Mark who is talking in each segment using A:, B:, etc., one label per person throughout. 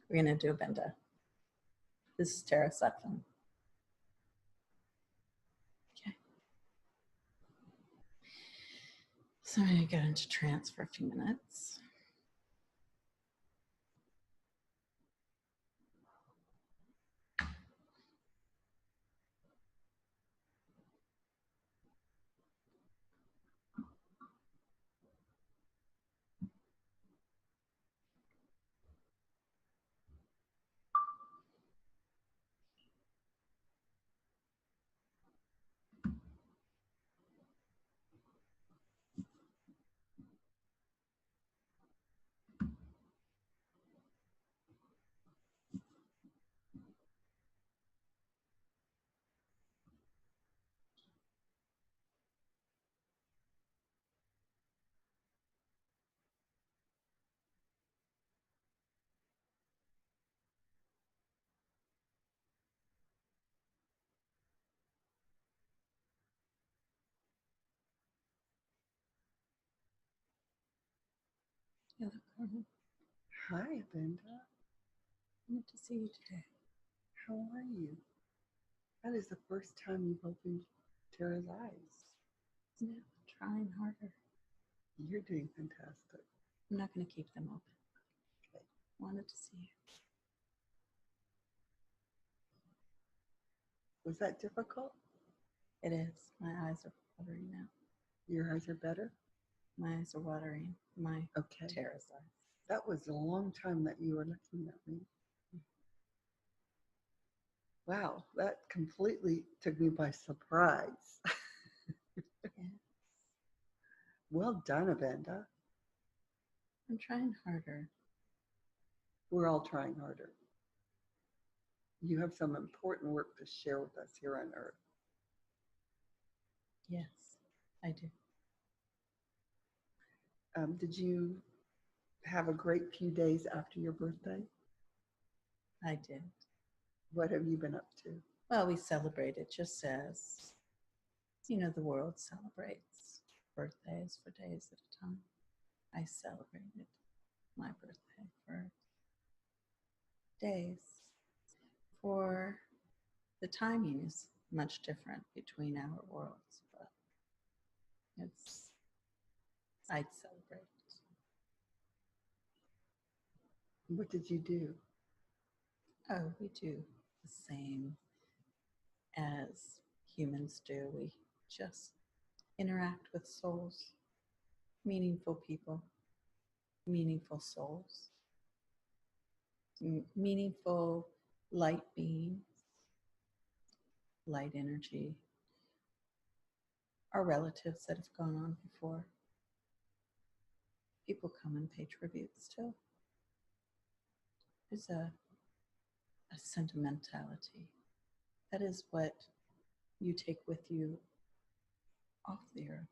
A: We're going to do Abenda. This is Tara Sutphen. Okay. So I'm going to go into trance for a few minutes. Hello, Carmen.
B: Hi, Abenda.
A: Good to see you today.
B: How are you? That is the first time you've opened Tara's eyes.
A: Yeah, trying harder.
B: You're doing fantastic.
A: I'm not going to keep them open.
B: Okay.
A: Wanted to see you.
B: Was that difficult?
A: It is. My eyes are watering now.
B: Your eyes are better?
A: My eyes are watering. My
B: Okay.
A: Tara's eyes.
B: That was a long time that you were looking at me. Wow, that completely took me by surprise.
A: Yes.
B: Well done, Abenda.
A: I'm trying harder.
B: We're all trying harder. You have some important work to share with us here on Earth.
A: Yes, I do.
B: Did you have a great few days after your birthday?
A: I did.
B: What have you been up to?
A: Well, we celebrated just as, the world celebrates birthdays for days at a time. I celebrated my birthday for days. For the timing is much different between our worlds, but I'd celebrate.
B: What did you do?
A: Oh, we do the same as humans do. We just interact with souls, meaningful people, meaningful souls, meaningful light beings, light energy, our relatives that have gone on before. People come and pay tributes to. There's a sentimentality. That is what you take with you off the earth,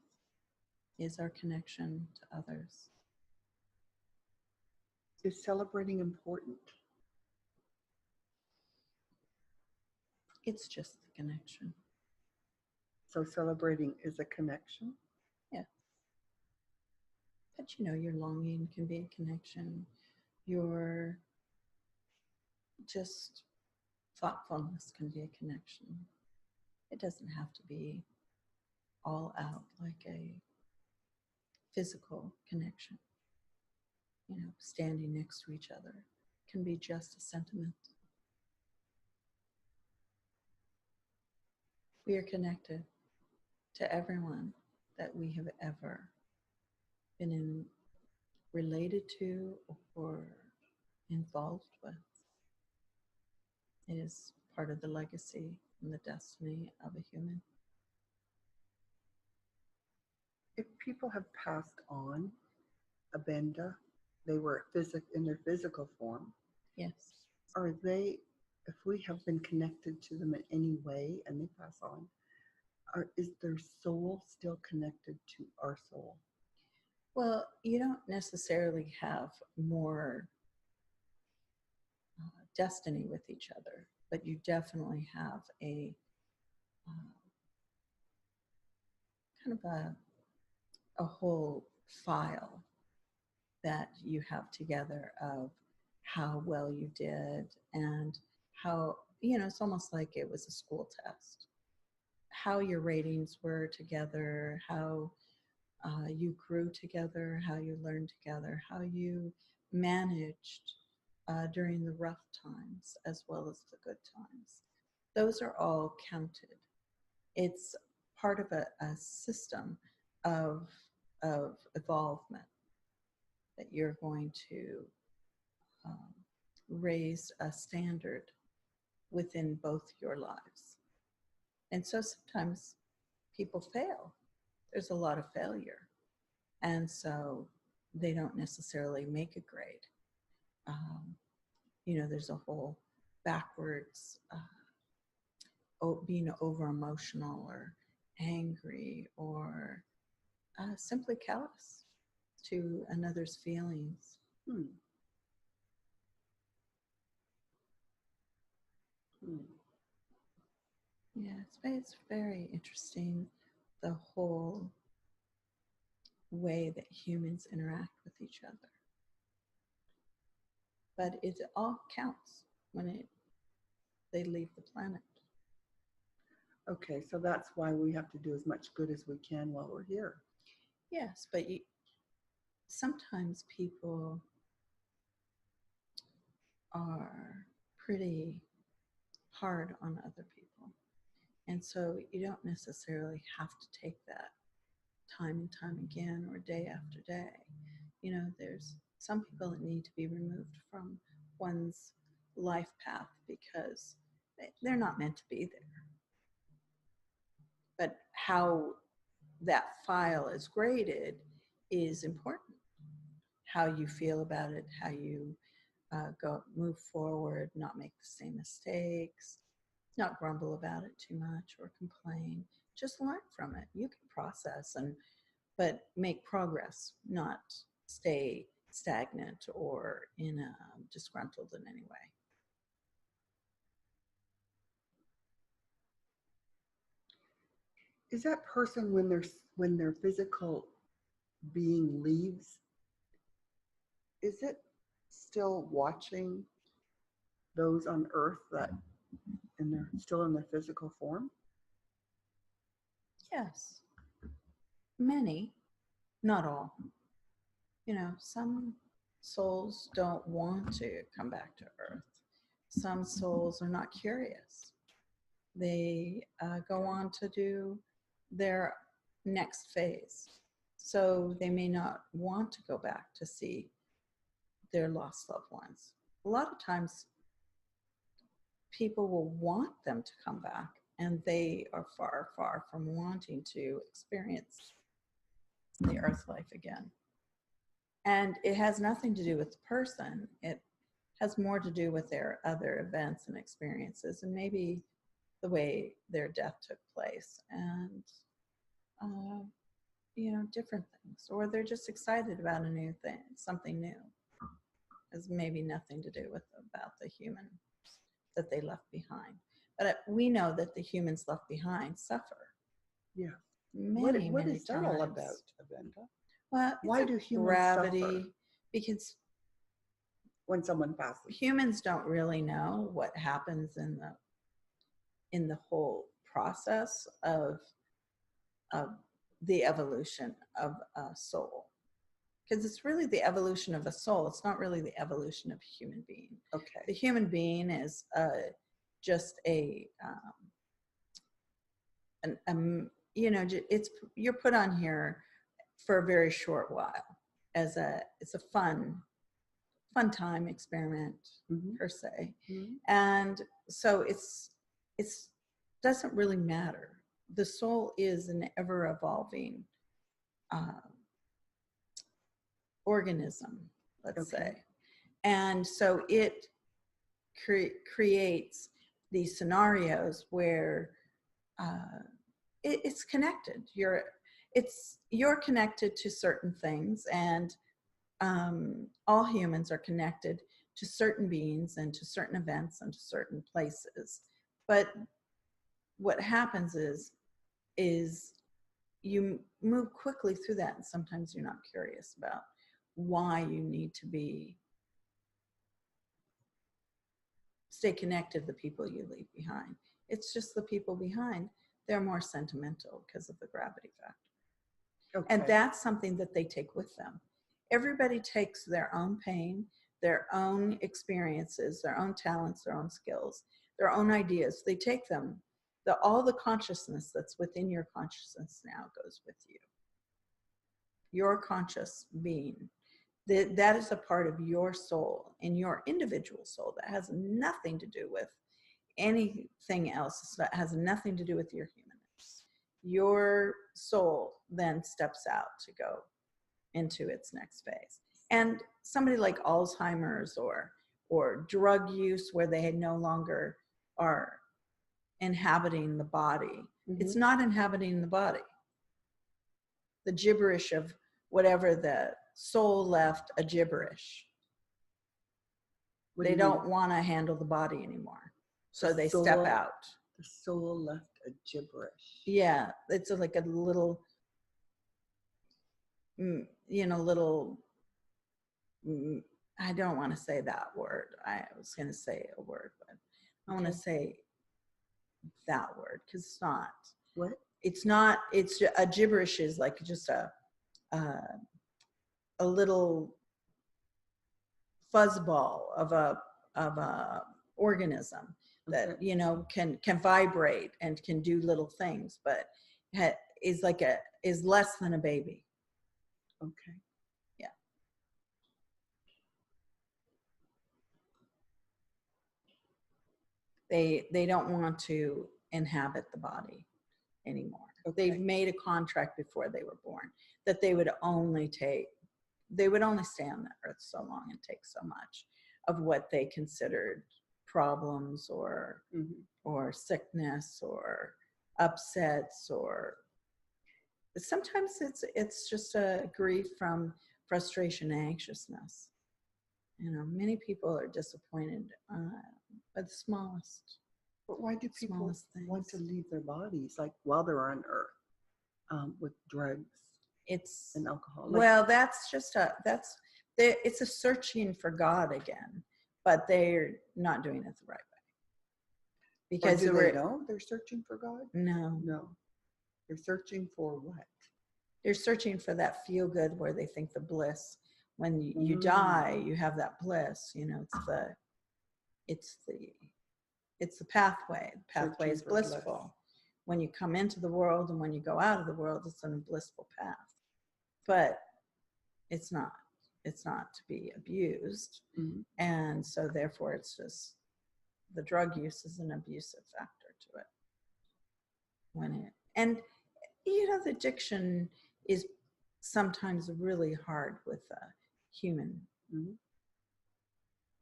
A: is our connection to others.
B: Is celebrating important?
A: It's just the connection.
B: So celebrating is a connection?
A: Yeah. But your longing can be a connection. Your just thoughtfulness can be a connection. It doesn't have to be all out like a physical connection. Standing next to each other can be just a sentiment. We are connected to everyone that we have ever been related to or involved with. It is part of the legacy and the destiny of a human.
B: If people have passed on, Abenda, they were in their physical form.
A: Yes.
B: Are they, if we have been connected to them in any way and they pass on, is their soul still connected to our soul?
A: Well, you don't necessarily have more destiny with each other, but you definitely have a kind of a whole file that you have together of how well you did, and how, it's almost like it was a school test, how your ratings were together, how you grew together, how you learned together, how you managed during the rough times as well as the good times. Those are all counted. It's part of a system of, of evolvement that you're going to um, raise a standard within both your lives. And so sometimes people fail. There's a lot of failure. And so they don't necessarily make a grade. Um, there's a whole backwards being over emotional or angry or simply callous to another's feelings.
B: Hmm. Hmm.
A: Yeah, it's very interesting, the whole way that humans interact with each other. But it all counts when they leave the planet.
B: Okay, so that's why we have to do as much good as we can while we're here.
A: Yes, but sometimes people are pretty hard on other people. And so you don't necessarily have to take that time and time again or day after day. There's some people that need to be removed from one's life path because they're not meant to be there. But how that file is graded is important. How you feel about it, how you move forward, not make the same mistakes, not grumble about it too much or complain. Just learn from it. You can process but make progress, not stay stagnant or disgruntled in any way.
B: Is that person when their physical being leaves, is it still watching those on earth that and they're still in their physical form?
A: Yes, many, not all. Some souls don't want to come back to earth. Some souls are not curious. They go on to do their next phase. So they may not want to go back to see their lost loved ones. A lot of times people will want them to come back, and they are far, far from wanting to experience the earth life again. And it has nothing to do with the person. It has more to do with their other events and experiences, and maybe the way their death took place, and different things. Or they're just excited about a new thing, something new. Has maybe nothing to do with about the human that they left behind. But we know that the humans left behind suffer.
B: Yeah.
A: Many,
B: what
A: many
B: is that
A: times.
B: all about, Abenda?
A: Well,
B: Why do humans
A: gravity
B: suffer
A: because
B: when someone passes?
A: humans don't really know what happens in the whole process of the evolution of a soul, because it's really the evolution of a soul. It's not really the evolution of a human being.
B: Okay.
A: The human being is just it's you're put on here for a very short while it's a fun time experiment,
B: Mm-hmm.
A: per se.
B: Mm-hmm.
A: And so it's doesn't really matter. The soul is an ever evolving organism, let's say. And so it creates these scenarios where it's connected. You're connected to certain things, and all humans are connected to certain beings and to certain events and to certain places. But what happens is you move quickly through that, and sometimes you're not curious about why you need to be stay connected to the people you leave behind. It's just the people behind, they're more sentimental because of the gravity factor.
B: Okay.
A: And that's something that they take with them. Everybody takes their own pain, their own experiences, their own talents, their own skills, their own ideas. They take them. All the consciousness that's within your consciousness now goes with you. Your conscious being. That is a part of your soul and your individual soul that has nothing to do with anything else. That has nothing to do with your humanness. Your soul then steps out to go into its next phase. And somebody like Alzheimer's or drug use, where they no longer are inhabiting the body, it's not inhabiting the body. The gibberish of whatever the soul left, a gibberish. They don't want to handle the body anymore, so they step out.
B: The soul left a gibberish.
A: Yeah, it's like a little, little. I don't want to say that word. I was going to say a word, but I want to say that word because it's not.
B: What?
A: It's not. It's a gibberish is like just a little fuzzball of a organism that can vibrate and can do little things, but is less than a baby.
B: Okay.
A: Yeah. They don't want to inhabit the body anymore. Okay. They've made a contract before they were born that they would only stay on the earth so long and take so much of what they considered problems or sickness or upsets, or sometimes it's just a grief from frustration and anxiousness. Many people are disappointed by the smallest.
B: But why do people want to leave their bodies, like while they're on earth, with drugs and alcohol?
A: Well, it's a searching for God again, but they're not doing it the right way.
B: Because do they know they're searching for God?
A: No.
B: They're searching for what? They're
A: searching for that feel good where they think the bliss. When you die, you have that bliss. It's the pathway. The pathway is blissful. When you come into the world and when you go out of the world, it's a blissful path. But it's not to be abused. And so therefore it's just, the drug use is an abusive factor to it. The addiction is sometimes really hard with a human.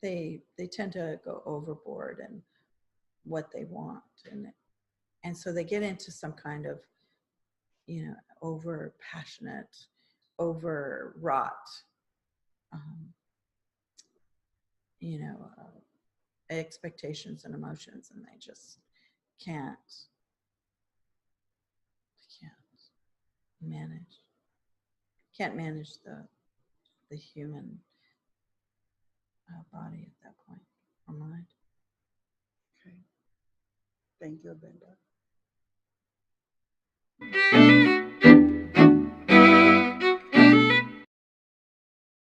A: They tend to go overboard in what they want, and so they get into some kind of over passionate, overwrought expectations and emotions, and they just can't manage the human body at that point, or mind.
B: Okay. Thank you, Abenda.